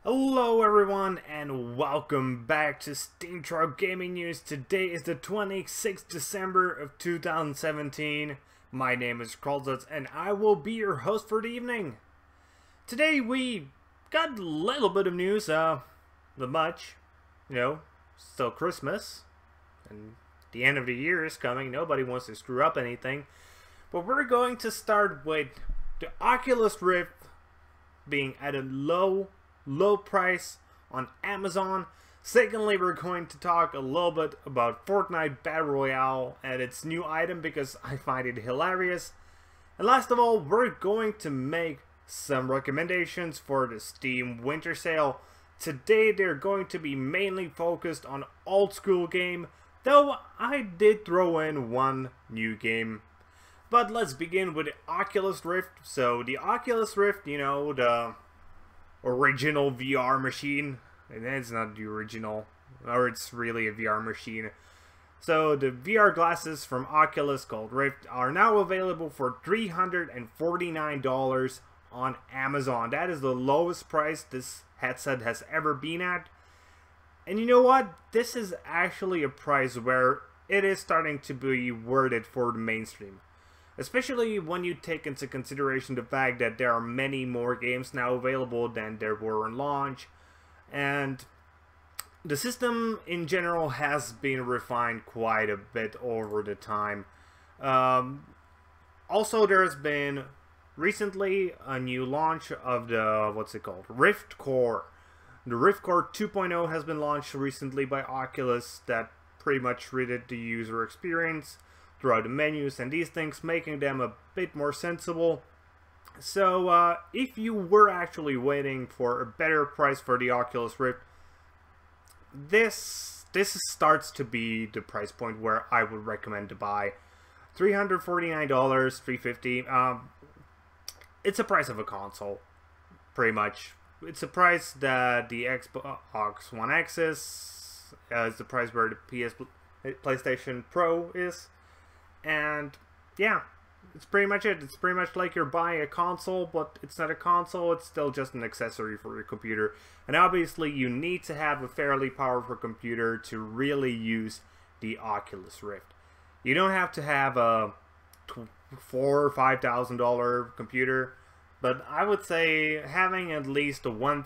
Hello everyone and welcome back to SteemTrail Gaming News. Today is the 26th December of 2017. My name is Kralizec and I will be your host for the evening. Today we got a little bit of news, not much, still Christmas and the end of the year is coming. Nobody wants to screw up anything. But we're going to start with the Oculus Rift being at a low price on Amazon. Secondly, we're going to talk a little bit about Fortnite Battle Royale and its new item because I find it hilarious. And last of all, we're going to make some recommendations for the Steam Winter Sale. Today they're going to be mainly focused on old school game, though I did throw in one new game. But let's begin with the Oculus Rift. So the Oculus Rift, the original VR machine, and it's not the original, or it's really a VR machine. So the VR glasses from Oculus called Rift are now available for $349 on Amazon. That is the lowest price this headset has ever been at. And you know what? This is actually a price where it is starting to be worth it for the mainstream. Especially when you take into consideration the fact that there are many more games now available than there were in launch. And the system in general has been refined quite a bit over the time. Also, there's been recently a new launch of the, Rift Core. The Rift Core 2.0 has been launched recently by Oculus that pretty much redid the user experience throughout the menus and these things, making them a bit more sensible. So if you were actually waiting for a better price for the Oculus Rift, this starts to be the price point where I would recommend to buy. $349, $350. It's a price of a console, pretty much. It's a price that the Xbox One X is the price where the PlayStation Pro is. And yeah, it's pretty much it. It's pretty much like you're buying a console, but it's not a console, it's still just an accessory for your computer. And obviously you need to have a fairly powerful computer to really use the Oculus Rift. You don't have to have a $4,000 or $5,000 computer, but I would say having at least a $1,000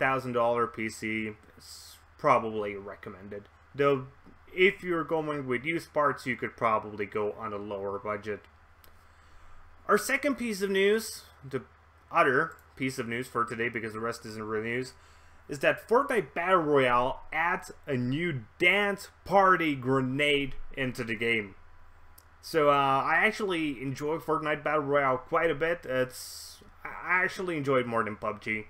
PC is probably recommended. Though if you're going with used parts, you could probably go on a lower budget. Our second piece of news, the other piece of news for today, because the rest isn't real news, is that Fortnite Battle Royale adds a new dance party grenade into the game. So I actually enjoy Fortnite Battle Royale quite a bit. I actually enjoy it more than PUBG.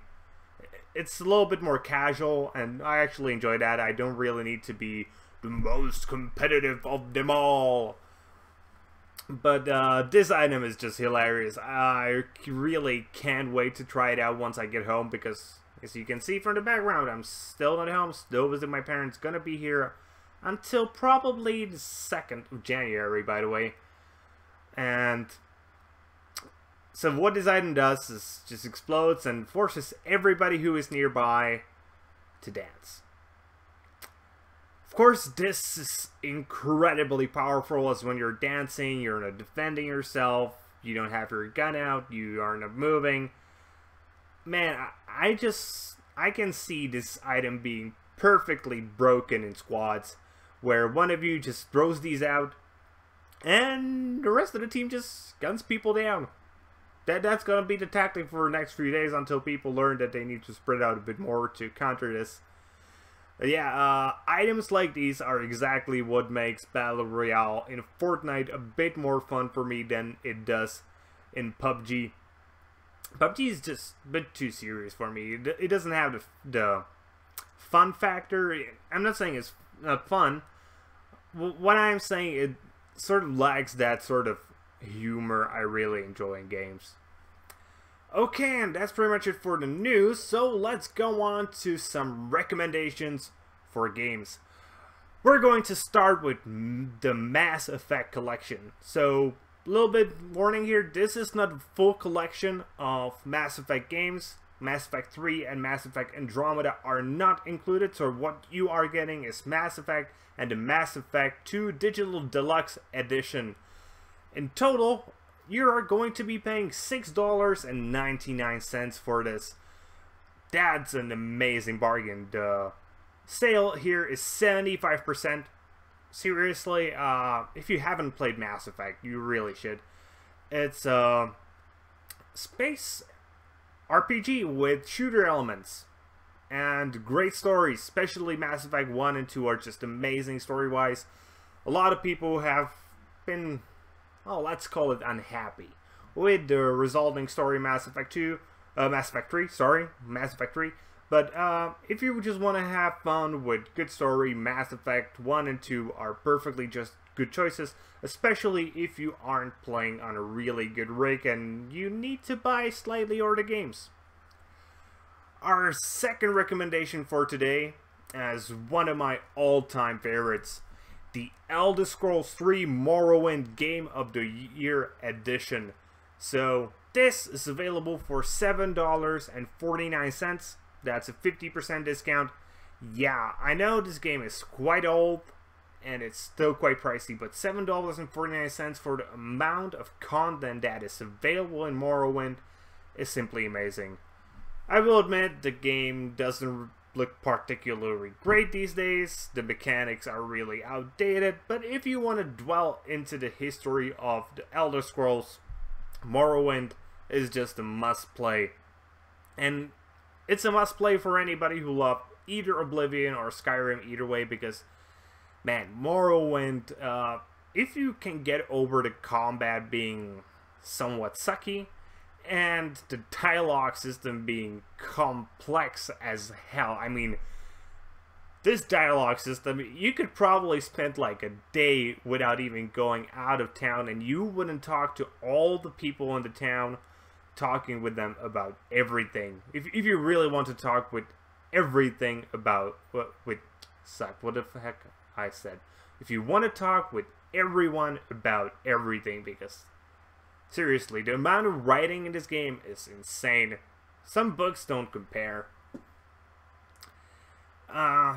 It's a little bit more casual, and I actually enjoy that. I don't really need to be the most competitive of them all. But this item is just hilarious. I really can't wait to try it out once I get home, because as you can see from the background, I'm still not home, still visiting my parents. Gonna be here until probably the 2nd of January, by the way. And so what this item does is just explodes and forces everybody who is nearby to dance. Of course, this is incredibly powerful, as when you're dancing, you're not defending yourself, you don't have your gun out, you are not moving. Man, I can see this item being perfectly broken in squads, where one of you just throws these out, and the rest of the team just guns people down. That's gonna be the tactic for the next few days until people learn that they need to spread out a bit more to counter this. Yeah, items like these are exactly what makes Battle Royale in Fortnite a bit more fun for me than it does in PUBG. PUBG is just a bit too serious for me. It doesn't have the fun factor. I'm not saying it's not fun. What I'm saying, it sort of lacks that sort of humor I really enjoy in games. Okay, and that's pretty much it for the news, so let's go on to some recommendations for games. We're going to start with the Mass Effect collection. So, little bit warning here, this is not a full collection of Mass Effect games. Mass Effect 3 and Mass Effect Andromeda are not included, so what you are getting is Mass Effect and the Mass Effect 2 Digital Deluxe Edition. In total, you are going to be paying $6.99 for this. That's an amazing bargain. The sale here is 75%. Seriously, if you haven't played Mass Effect, you really should. It's a space RPG with shooter elements and great stories, especially Mass Effect 1 and 2 are just amazing story-wise. A lot of people have been, oh, let's call it unhappy with the resulting story Mass Effect 3. But if you just want to have fun with good story, Mass Effect 1 and 2 are perfectly just good choices, especially if you aren't playing on a really good rig and you need to buy slightly older games. Our second recommendation for today is one of my all-time favorites, the Elder Scrolls 3 Morrowind Game of the Year Edition. So this is available for $7.49. That's a 50% discount. Yeah, I know this game is quite old and it's still quite pricey, but $7.49 for the amount of content that is available in Morrowind is simply amazing. I will admit the game doesn't look particularly great these days, the mechanics are really outdated, but if you want to dwell into the history of the Elder Scrolls, Morrowind is just a must-play. And it's a must-play for anybody who loves either Oblivion or Skyrim either way, because, man, Morrowind, if you can get over the combat being somewhat sucky, and the dialogue system being complex as hell. I mean, this dialogue system, you could probably spend like a day without even going out of town and you wouldn't talk to all the people in the town, talking with them about everything. If you really want to talk with everything about, what the heck I said. If you want to talk with everyone about everything, because seriously, the amount of writing in this game is insane. Some books don't compare.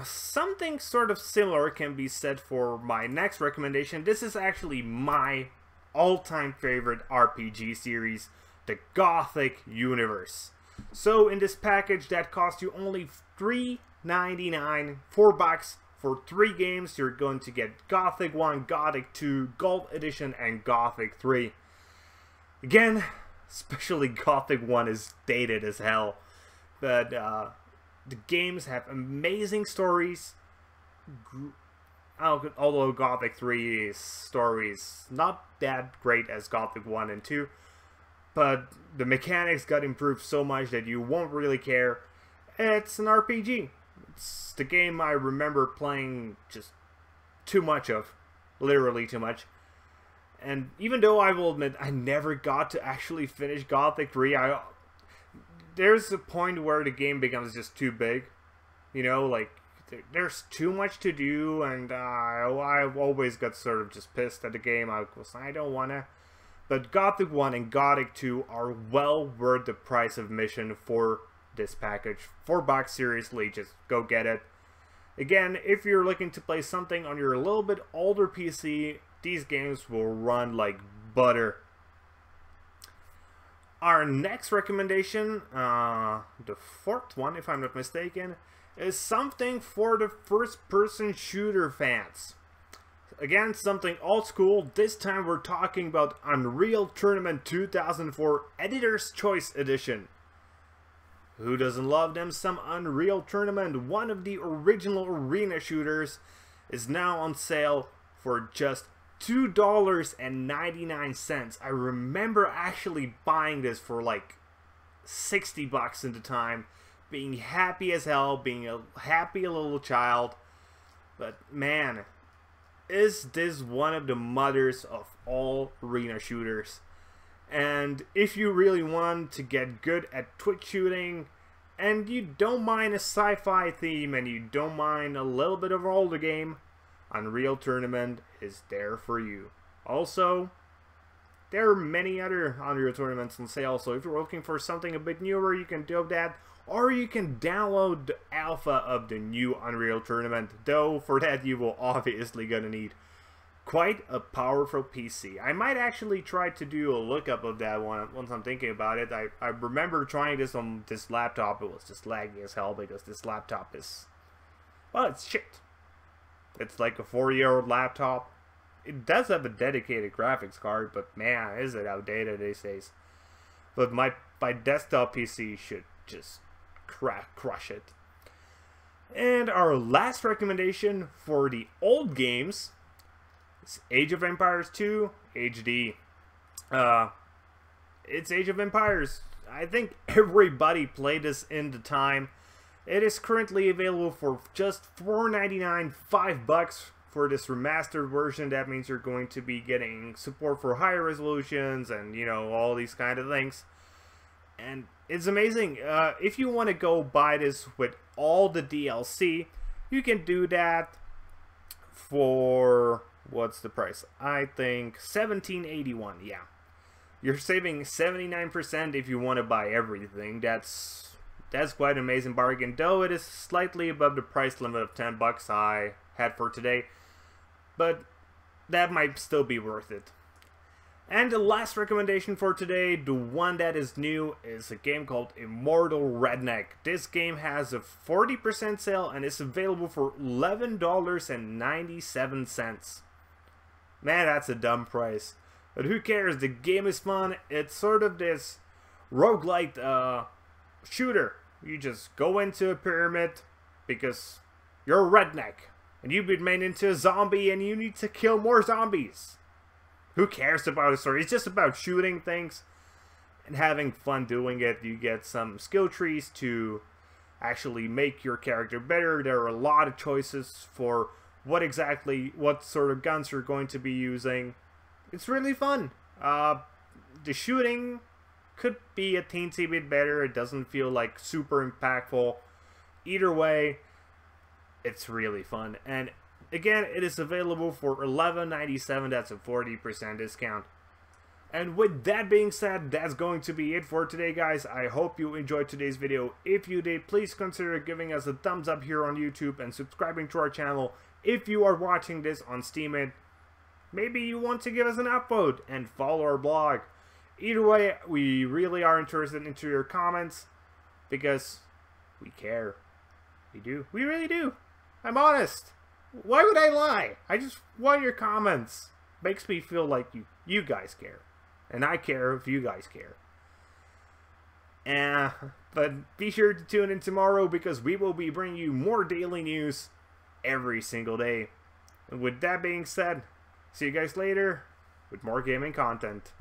Something sort of similar can be said for my next recommendation. This is actually my all-time favorite RPG series, the Gothic universe. So in this package that costs you only $3.99, $4 for 3 games, you're going to get Gothic 1, Gothic 2, Gold Edition, and Gothic 3. Again, especially Gothic 1 is dated as hell, but the games have amazing stories, although Gothic 3's stories not that great as Gothic 1 and 2, but the mechanics got improved so much that you won't really care. It's an RPG. It's the game I remember playing just too much of, literally too much. And even though I will admit I never got to actually finish Gothic 3, there's a point where the game becomes just too big. You know, like, there's too much to do, and I've always got sort of just pissed at the game. I don't wanna. But Gothic 1 and Gothic 2 are well worth the price of admission for this package. $4, seriously, just go get it. Again, if you're looking to play something on your a little bit older PC, these games will run like butter. Our next recommendation, the fourth one if I'm not mistaken, is something for the first-person shooter fans. Again, something old school. This time we're talking about Unreal Tournament 2004 Editor's Choice Edition. Who doesn't love them some Unreal Tournament? One of the original arena shooters is now on sale for just $2.99. I remember actually buying this for like $60 at the time, being happy as hell, being a happy little child. But man, is this one of the mothers of all arena shooters. And if you really want to get good at twitch shooting, and you don't mind a sci-fi theme, and you don't mind a little bit of an older game, Unreal Tournament is there for you. Also, there are many other Unreal tournaments on sale, so if you're looking for something a bit newer, you can do that, or you can download the alpha of the new Unreal tournament, though for that you will obviously gonna need quite a powerful PC. I might actually try to do a lookup of that one once I'm thinking about it. I remember trying this on this laptop. It was just laggy as hell because this laptop is, well, it's shit. It's like a 4-year-old laptop. It does have a dedicated graphics card, but man, is it outdated these days. But my desktop PC should just crush it. And our last recommendation for the old games, Age of Empires 2 HD. It's Age of Empires. I think everybody played this in the time. It is currently available for just $4.99, $5 for this remastered version. That means you're going to be getting support for higher resolutions and, you know, all these kind of things. And it's amazing. If you want to go buy this with all the DLC, you can do that for, what's the price? I think $17.81. Yeah, you're saving 79% if you want to buy everything. That's quite an amazing bargain, though it is slightly above the price limit of $10 I had for today, but that might still be worth it. And the last recommendation for today, the one that is new, is a game called Immortal Redneck. This game has a 40% sale and is available for $11.97. Man, that's a dumb price. But who cares? The game is fun. It's sort of this roguelite shooter. You just go into a pyramid because you're a redneck and you've been made into a zombie and you need to kill more zombies. Who cares about the story? It's just about shooting things and having fun doing it. You get some skill trees to actually make your character better. There are a lot of choices for what sort of guns you're going to be using. It's really fun. The shooting could be a teensy bit better. It doesn't feel like super impactful. Either way, it's really fun. And again, it is available for $11.97. That's a 40% discount. And with that being said, that's going to be it for today, guys. I hope you enjoyed today's video. If you did, please consider giving us a thumbs up here on YouTube and subscribing to our channel. If you are watching this on Steemit, maybe you want to give us an upvote and follow our blog. Either way, we really are interested into your comments because we care. We do. We really do. I'm honest. Why would I lie? I just want your comments. Makes me feel like you guys care. And I care if you guys care. But be sure to tune in tomorrow because we will be bringing you more daily news every single day. And with that being said, see you guys later with more gaming content.